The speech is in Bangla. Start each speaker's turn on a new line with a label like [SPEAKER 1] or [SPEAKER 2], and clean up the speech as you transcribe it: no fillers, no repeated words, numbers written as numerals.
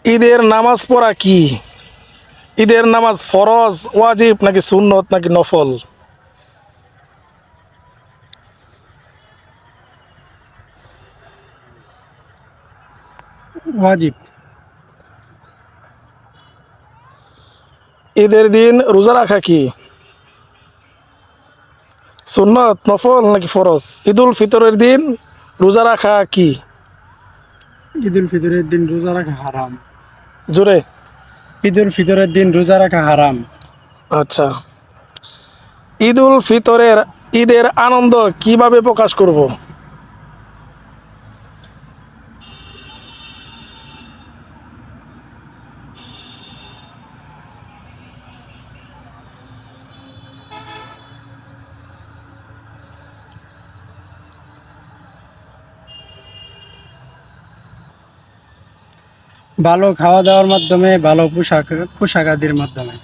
[SPEAKER 1] ঈদের নামাজ পড়া কি? ঈদের নামাজ ফরজ, ওয়াজিব নাকি সুন্নত নাকি নফল?
[SPEAKER 2] ওয়াজিব।
[SPEAKER 1] ঈদের দিন রোজা রাখা কি সুন্নত, নফল নাকি ফরজ? ঈদুল ফিতরের দিন রোজা রাখা কি?
[SPEAKER 2] ঈদুল ফিতরের দিন রোজা রাখা হারাম।
[SPEAKER 1] জোরে।
[SPEAKER 2] ঈদুল ফিতরের দিন রোজা রাখা হারাম।
[SPEAKER 1] আচ্ছা, ঈদুল ফিতরের ঈদের আনন্দ কিভাবে প্রকাশ করব?
[SPEAKER 2] ভালো খাওয়া দাওয়ার মাধ্যমে, ভালো পোশাক পোশাক আদির মাধ্যমে।